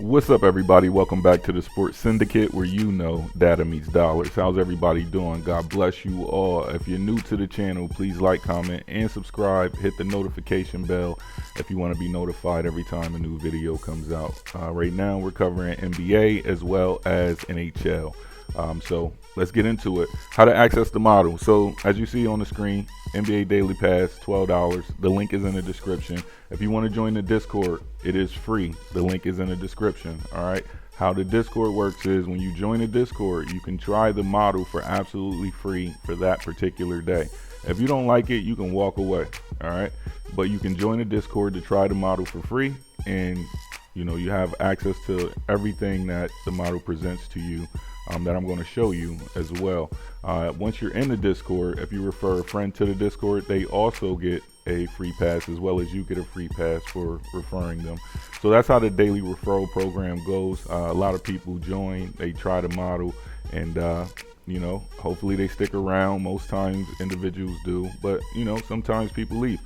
What's up, everybody? Welcome back to the Sports Syndicate, where you know data meets dollars. How's everybody doing? God bless you all. If you're new to the channel, please like, comment, and subscribe. Hit the notification bell if you want to be notified every time a new video comes out. Right now, we're covering NBA as well as NHL. So let's get into it. How to access the model. So as you see on the screen, NBA Daily Pass, $12. The link is in the description. If you want to join the Discord, it is free. The link is in the description. All right. How the Discord works is when you join the Discord, you can try the model for absolutely free for that particular day. If you don't like it, you can walk away. All right. But you can join the Discord to try the model for free, and you have access to everything that the model presents to you, that I'm going to show you as well. Once you're in the Discord, if you refer a friend to the Discord, they also get a free pass, as well as you get a free pass for referring them. So that's how the daily referral program goes. A lot of people join, they try the model, and hopefully they stick around. Most times individuals do, but sometimes people leave.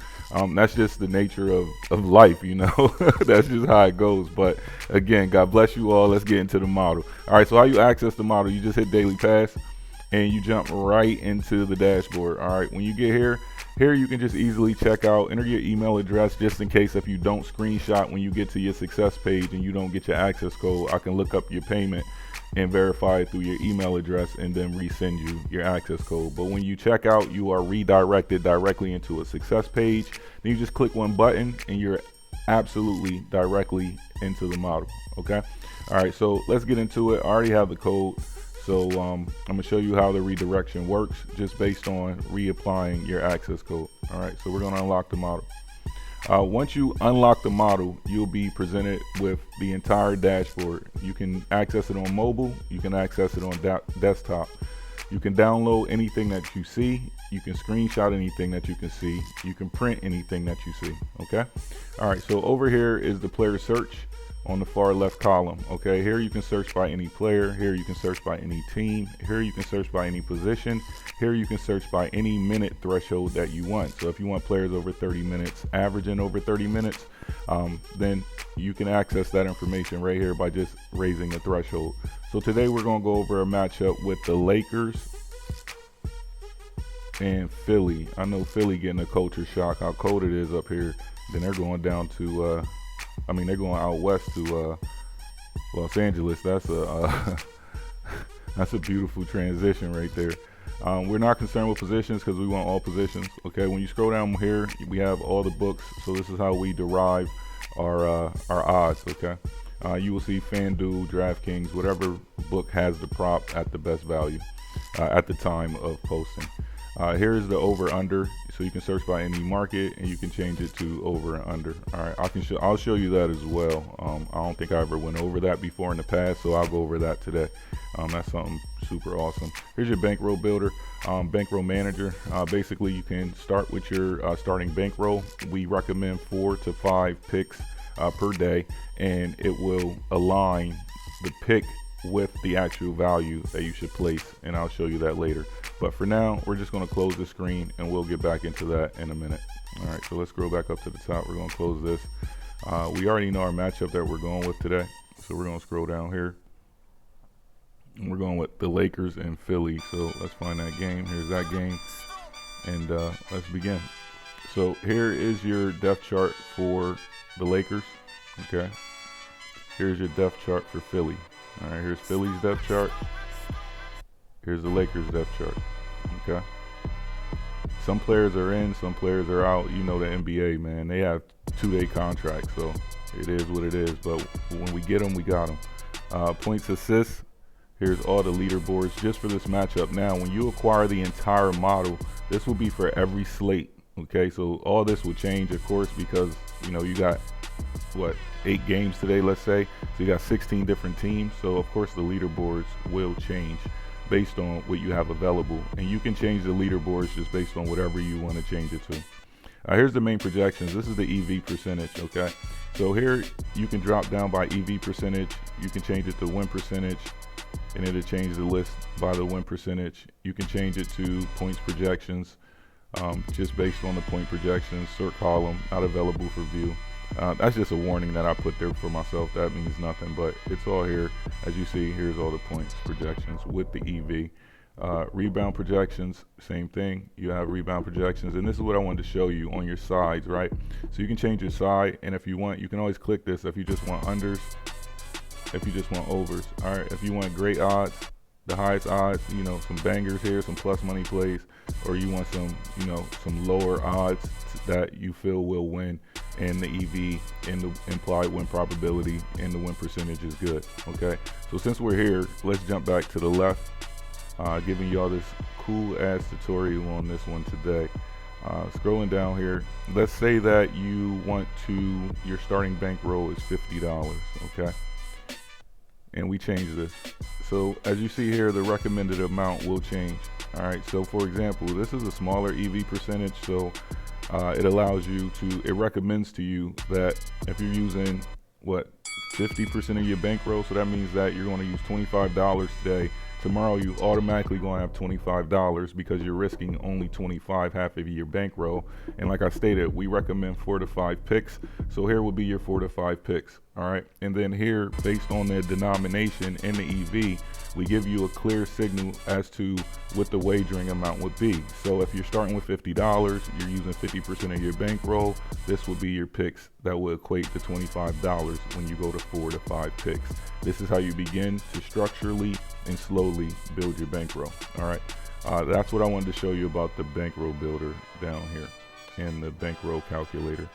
That's just the nature of life. That's just how it goes. But again, God bless you all. Let's get into the model. All right, so how you access the model, you just hit Daily Pass and you jump right into the dashboard. All right, when you get here you can just easily check out, enter your email address, just in case if you don't screenshot when you get to your success page and you don't get your access code, I can look up your payment and verify it through your email address and then resend you your access code. But when you check out, you are redirected directly into a success page. Then you just click one button and you're absolutely directly into the model. Okay. All right, so let's get into it. I already have the code. So I'm gonna show you how the redirection works just based on reapplying your access code. All right, so we're gonna unlock the model. Once you unlock the model, you'll be presented with the entire dashboard. You can access it on mobile, you can access it on desktop. You can download anything that you see, you can screenshot anything that you can see, you can print anything that you see. Okay. All right, so over here is the player search on the far left column. Okay, here you can search by any player, here you can search by any team, here you can search by any position, here you can search by any minute threshold that you want. So if you want players over 30 minutes, averaging over 30 minutes, then you can access that information right here by just raising the threshold. So today we're going to go over a matchup with the Lakers and Philly. I know Philly getting a culture shock, how cold it is up here. Then they're going down to they're going out west to Los Angeles. That's a that's a beautiful transition right there. We're not concerned with positions because we want all positions. Okay, when you scroll down here, we have all the books. So this is how we derive our odds. Okay, you will see FanDuel, DraftKings, whatever book has the prop at the best value at the time of posting. Here's the over under, so you can search by any market and you can change it to over and under. All right, I'll show you that as well. I don't think I ever went over that before in the past, so I'll go over that today. That's something super awesome. Here's your bankroll builder, bankroll manager. Basically, you can start with your starting bankroll. We recommend 4 to 5 picks per day, and it will align the pick with the actual value that you should place, and I'll show you that later. But for now, we're just going to close the screen and we'll get back into that in a minute. All right, so let's scroll back up to the top. We're going to close this. We already know our matchup that we're going with today, so we're going to scroll down here and we're going with the Lakers and Philly. So let's find that game. Here's that game, and let's begin. So here is your depth chart for the Lakers. Okay, here's your depth chart for Philly. All right, here's Philly's depth chart. Here's the Lakers depth chart. Okay. Some players are in, some players are out. You know the NBA, man. They have 2-day contracts, so it is what it is. But when we get them, we got them. Points, assists. Here's all the leaderboards just for this matchup. Now, when you acquire the entire model, this will be for every slate. Okay, so all this will change, of course, because you got 8 games today, let's say. So you got 16 different teams. So of course the leaderboards will change based on what you have available, and you can change the leaderboards just based on whatever you want to change it to. Here's the main projections. This is the EV percentage. Okay, so here you can drop down by EV percentage. You can change it to win percentage, and it'll change the list by the win percentage. You can change it to points projections, just based on the point projections. Sort column not available for view. That's just a warning that I put there for myself. That means nothing, but it's all here. As you see, here's all the points projections with the EV. Rebound projections, same thing. You have rebound projections, and this is what I wanted to show you on your sides, right? So you can change your side, and if you want, you can always click this if you just want unders, if you just want overs. All right, if you want great odds, the highest odds, you know, some bangers here, some plus money plays, or you want some, you know, some lower odds that you feel will win, and the EV and the implied win probability and the win percentage is good. Okay, so since we're here, let's jump back to the left, giving y'all this cool ass tutorial on this one today. Scrolling down here, let's say that you want to, your starting bankroll is $50, okay, and we change this. So as you see here, the recommended amount will change. All right, so for example, this is a smaller EV percentage, so it allows you to, it recommends to you that if you're using what, 50% of your bankroll, so that means that you're going to use $25 today. Tomorrow you automatically going to have $25 because you're risking only 25, half of your bankroll. And like I stated, we recommend 4 to 5 picks. So here will be your 4 to 5 picks. All right. And then here, based on the denomination in the EV, we give you a clear signal as to what the wagering amount would be. So if you're starting with $50, you're using 50% of your bankroll, this will be your picks that will equate to $25 when you go to 4 to 5 picks. This is how you begin to structurally and slowly build your bankroll. All right, that's what I wanted to show you about the bankroll builder down here and the bankroll calculator.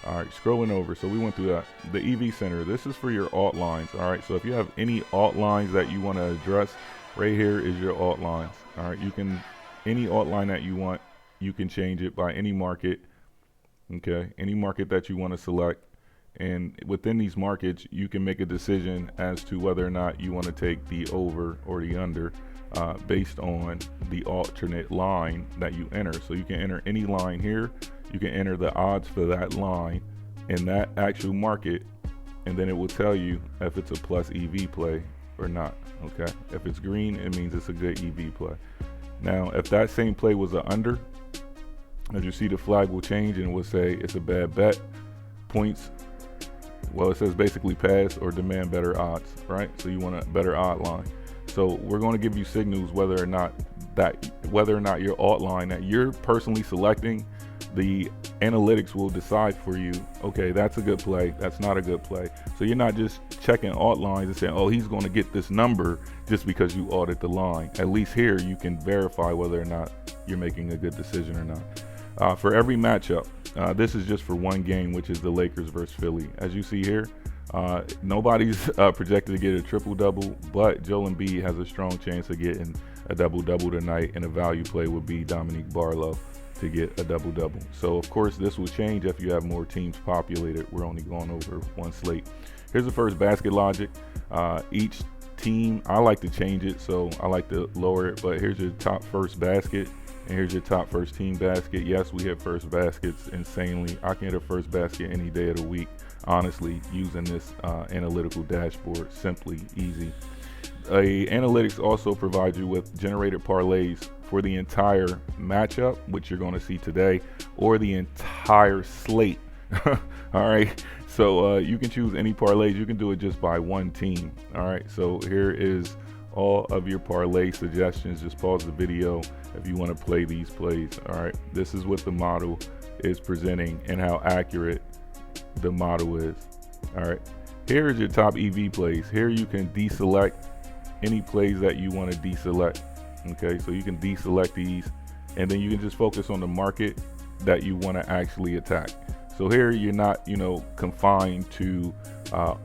All right, scrolling over, so we went through that. The EV center, this is for your alt lines. All right, so if you have any alt lines that you want to address, right here is your alt lines. All right, you can, any alt line that you want, you can change it by any market. Okay, any market that you want to select. And within these markets, you can make a decision as to whether or not you want to take the over or the under based on the alternate line that you enter. So you can enter any line here. You can enter the odds for that line in that actual market, and then it will tell you if it's a plus EV play or not. Okay, if it's green, it means it's a good EV play. Now, if that same play was an under, as you see, the flag will change and it will say it's a bad bet. Points, well, it says basically pass or demand better odds, right? So you want a better odd line. So we're going to give you signals whether or not your alt line that you're personally selecting, the analytics will decide for you, okay, that's a good play, that's not a good play. So you're not just checking alt lines and saying, oh, he's going to get this number just because you audit the line. At least here you can verify whether or not you're making a good decision or not. For every matchup, this is just for one game, which is the Lakers versus Philly. As you see here, nobody's projected to get a triple-double, but Joel Embiid has a strong chance of getting a double-double tonight, and a value play would be Dominique Barlow to get a double-double. So, of course, this will change if you have more teams populated. We're only going over one slate. Here's the first basket logic. Each team, I like to change it, so I like to lower it, but here's your top first basket. And here's your top first team basket. Yes, we hit first baskets insanely. I can hit a first basket any day of the week, honestly, using this analytical dashboard. Simply easy. Analytics also provides you with generated parlays for the entire matchup, which you're going to see today, or the entire slate. All right. So you can choose any parlays. You can do it just by one team. All right. So here is all of your parlay suggestions. Just pause the video if you want to play these plays. All right, this is what the model is presenting and how accurate the model is. All right, here is your top EV plays. Here you can deselect any plays that you want to deselect. Okay, so you can deselect these, and then you can just focus on the market that you want to actually attack. So here you're not, confined to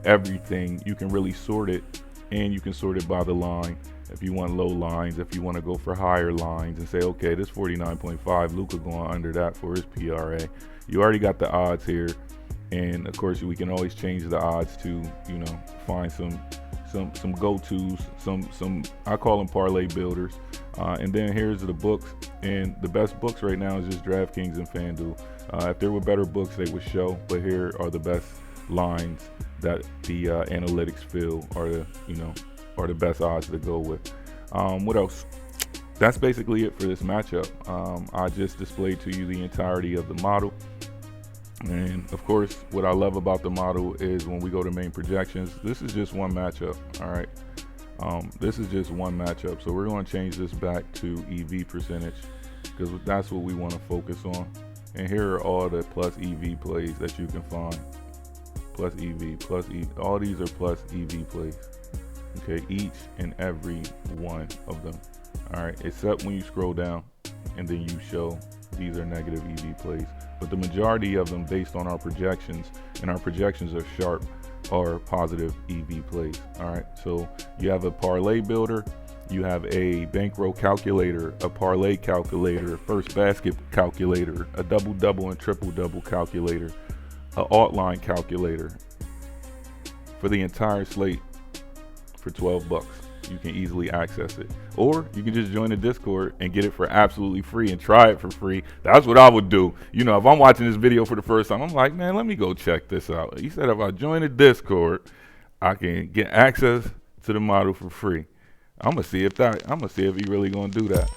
everything. You can really sort it, and you can sort it by the line. If you want low lines, if you want to go for higher lines and say, okay, this 49.5, Luka going under that for his PRA. You already got the odds here. And of course, we can always change the odds to, find some go-tos, some I call them parlay builders. And then here's the books. And the best books right now is just DraftKings and FanDuel. If there were better books, they would show, but here are the best lines that the analytics feel are the best odds to go with. What else? That's basically it for this matchup. I just displayed to you the entirety of the model. And of course, what I love about the model is when we go to main projections, this is just one matchup. All right. This is just one matchup. So we're going to change this back to EV percentage because that's what we want to focus on. And here are all the plus EV plays that you can find. Plus EV, plus EV. All these are plus EV plays. Okay, each and every one of them. All right, except when you scroll down and then you show these are negative EV plays. But the majority of them, based on our projections, and our projections are sharp, are positive EV plays. All right, so you have a parlay builder, you have a bankroll calculator, a parlay calculator, first basket calculator, a double and triple calculator, a alt line calculator for the entire slate for $12. You can easily access it, or you can just join the Discord and get it for absolutely free and try it for free. That's what I would do. You know, if I'm watching this video for the first time, I'm like, man, let me go check this out. He said if I join the Discord, I can get access to the model for free. I'm gonna see if he really gonna do that.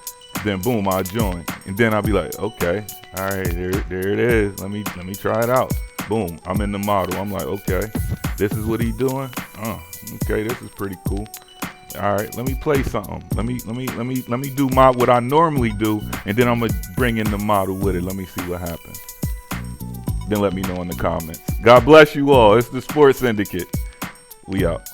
Then boom, I join, and then I'll be like, okay, all right, there it is. Let me try it out. Boom, I'm in the model. I'm like, okay, this is what he doing. Okay, this is pretty cool. All right, let me play something. Let me do what I normally do, and then I'm gonna bring in the model with it. Let me see what happens. Then let me know in the comments. God bless you all. It's the Sports Syndicate. We out.